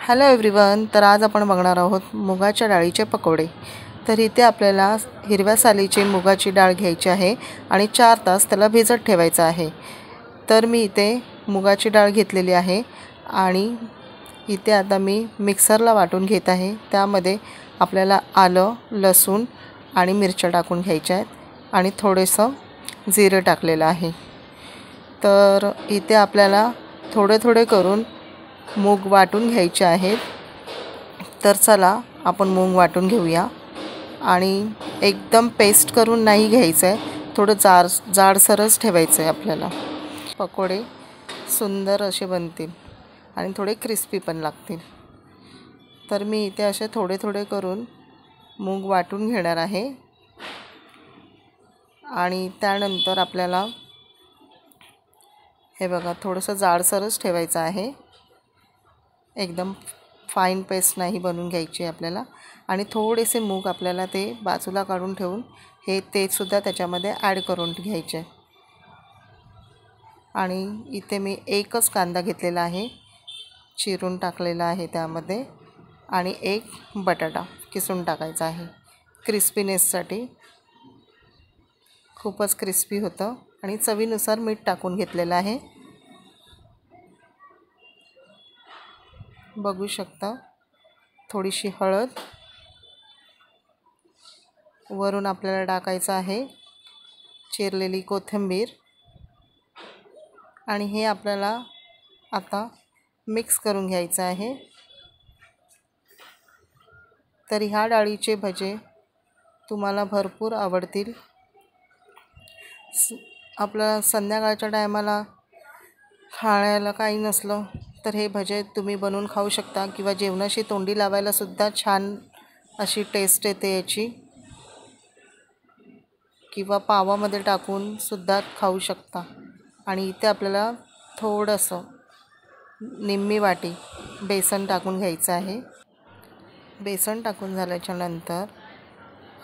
Hello everyone, तर आज आपण बघणार आहोत मुगाच्या डाळीचे पकोडे। तर इथे आपल्याला हिरव्या सालीची मुगाची डाळ घ्यायची आहे आणि 4 तास त्याला भिजत ठेवायचं आहे। तर मी इथे मुगाची डाळ घेतलेली आहे आणि इथे आता मी मिक्सरला वाटून घेत आहे। त्यामध्ये आपल्याला आलं, लसूण आणि मिरच्या टाकून घ्यायच्या आहेत आणि थोडेसं जिरे टाकलेलं आहे। तर इथे आपल्याला थोडे थोडे करून मूग वाटून घ्यायचे आहेत। तर चला आपण मूग वाटून घेऊया आणि एकदम पेस्ट करून नाही घ्यायचं आहे, थोडं जाडसरच ठेवायचं आहे आपल्याला। पकोडे सुंदर असे बनतील आणि थोडे क्रिस्पी पण लागतील। तर मी इथे असे थोडे थोडे करून मूग वाटून घेणार आहे आणि त्यानंतर आपल्याला हे बघा थोडंसं जाडसरच ठेवायचं आहे, एकदम फाईन पेस्ट नाही बनवून घ्यायची आपल्याला। आणि थोडेसे मूग आपल्याला ते बाजूला काढून ठेवून हे ते सुद्धा त्याच्यामध्ये ॲड करून घ्यायचे। आणि इथे मी एकच कांदा घेतलेला आहे, चिरून टाकलेला आहे त्यामध्ये, आणि एक बटाटा किसून टाकायचा आहे क्रिस्पीनेससाठी। खूपच क्रिस्पी होतं। आणि चवीनुसार मीठ टाकून घेतलेलं आहे, बघू शकता। थोडीशी हळद वरून आपल्याला टाकायचं आहे, चिरलेली कोथिंबीर, आणि हे आपल्याला आता मिक्स करून घ्यायचं आहे। तर ह्या डाळीचे भजे तुम्हाला भरपूर आवडतील। आपल्या संध्याकाळच्या टायमाला खायला काही नसलं तर हे भजे तुम्ही बनवून खाऊ शकता, किंवा जेवणाशी तोंडी लावायला सुद्धा छान अशी टेस्ट येते याची, किंवा पावामध्ये टाकून सुद्धा खाऊ शकता। आणि इथे आपल्याला थोडंसं निम्मी वाटी बेसन टाकून घ्यायचं आहे। बेसन टाकून झाल्याच्या नंतर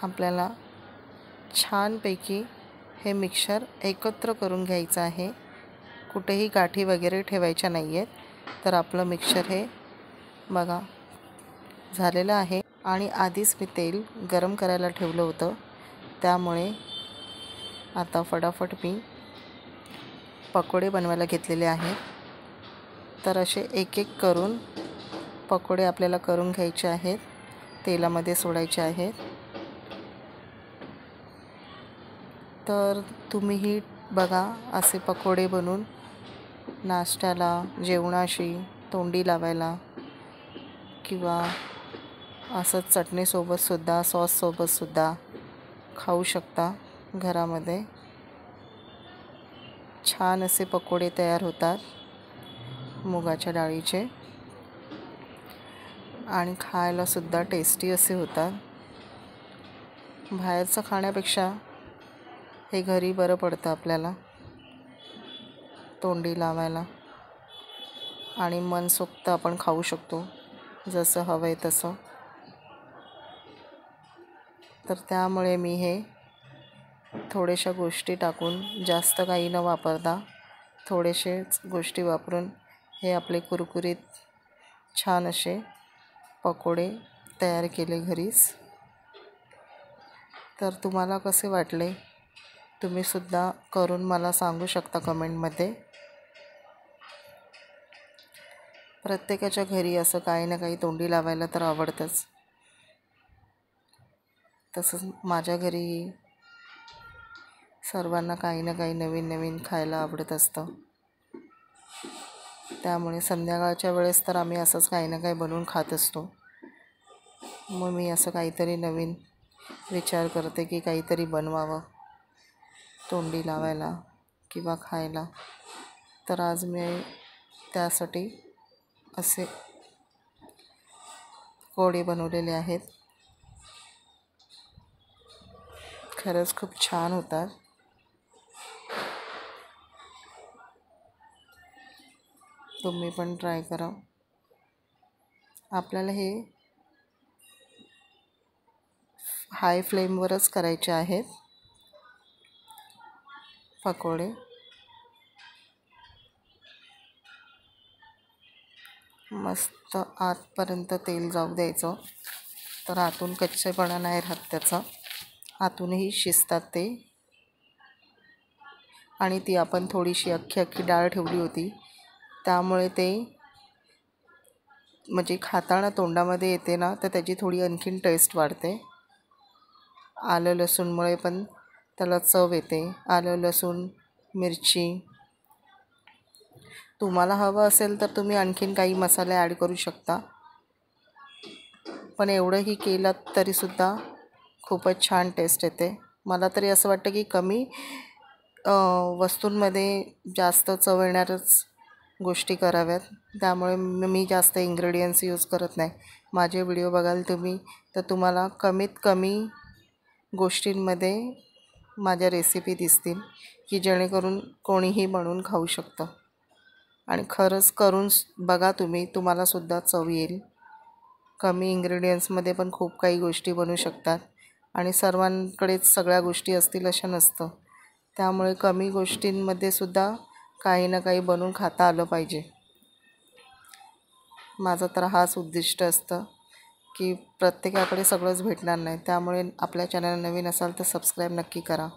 आपल्याला छानपैकी हे मिक्सचर एकत्र करून घ्यायचं आहे, कुठेही गाठी वगैरे ठेवायच्या नाही आहेत। तर आपलं मिक्सचर हे बघा झालेलं आहे। आणि आधीच मी तेल गरम करायला ठेवलं होतं, त्यामुळे आता फटाफट मी पकोडे बनवायला घेतलेले आहेत। तर असे एक एक करून पकोडे आपल्याला करून घ्यायचे आहेत, तेलामध्ये सोडायचे आहेत। तर तुम्हीही बघा असे पकोडे बनवून नाश्त्याला, जेवणाशी तोंडी लावायला, किंवा असं चटणीसोबतसुद्धा, सॉससोबतसुद्धा खाऊ शकता घरामध्ये। छान असे पकोडे तयार होतात मुगाच्या डाळीचे, आणि खायलासुद्धा टेस्टी असे होतात। बाहेरचं खाण्यापेक्षा हे घरी बरं पडतं आपल्याला तोंडी लावायला, आणि मनसोक्त आपण खाऊ शकतो जसं हवं आहे तसं। तर त्यामुळे मी हे थोड्याशा गोष्टी टाकून, जास्त काही न वापरता थोडेसेच गोष्टी वापरून हे आपले कुरकुरीत छान असे पकोडे तयार केले घरीच। तर तुम्हाला कसे वाटले तुम्हीसुद्धा करून मला सांगू शकता कमेंटमध्ये। प्रत्येकाच्या घरी असं काही ना काही तोंडी लावायला तर आवडतंच, तसंच माझ्या घरी सर्वांना काही ना काही नवीन नवीन खायला आवडत असतं। त्यामुळे संध्याकाळच्या वेळेस तर आम्ही असंच काही ना काही बनवून खात असतो। मग मी असं काहीतरी नवीन विचार करते की काहीतरी बनवावं तोंडी लावायला किंवा खायला। तर आज मी त्यासाठी असे पकोडे बनवलेले आहेत, खरंच खूप छान होतात। तुम्ही पण ट्राय करा। आपल्याला हे हाय फ्लेमवरच करायचे आहेत पकोडे। मस्त आतपर्यंत तेल जाऊ द्यायचं, तर आतून कच्चेपणा नाही राहत त्याचा, आतूनही शिजतात ते. आणि ती आपण थोडीशी अख्खी डाळ ठेवली होती, त्यामुळे ते म्हणजे खाताना तोंडामध्ये येते ना, तर त्याची थोडी आणखीन टेस्ट वाढते. आलं लसूणमुळे पण त्याला चव येते. आलं लसूण मिरची, तुम्हाला हवं असेल तर तुम्ही आणखीन काही मसाले ॲड करू शकता, पण एवढंही केलं तरीसुद्धा खूपच छान टेस्ट येते. मला तरी असं वाटतं की कमी वस्तूंमध्ये जास्त चव येणारच गोष्टी कराव्यात, त्यामुळे मी जास्त इन्ग्रेडियंट्स यूज करत नाही. माझे व्हिडिओ बघाल तुम्ही तर तुम्हाला कमीत कमी गोष्टींमध्ये माझ्या रेसिपी दिसतील, की जेणेकरून कोणीही बनवून खाऊ शकतं. आणि खरंच करून बघा तुम्ही, तुम्हालासुद्धा चव येईल. कमी इन्ग्रेडियंट्समध्ये पण खूप काही गोष्टी बनू शकतात आणि सर्वांकडेच सगळ्या गोष्टी असतील असं नसतं. त्यामुळे कमी गोष्टींमध्ये सुद्धा काही ना काही बनवून खाता आलं पाहिजे. माझं तर हाच उद्दिष्ट असतं की प्रत्येकाकडे सगळंच भेटणार नाही, त्यामुळे आपल्या चॅनल नवीन असाल तर सबस्क्राईब नक्की करा.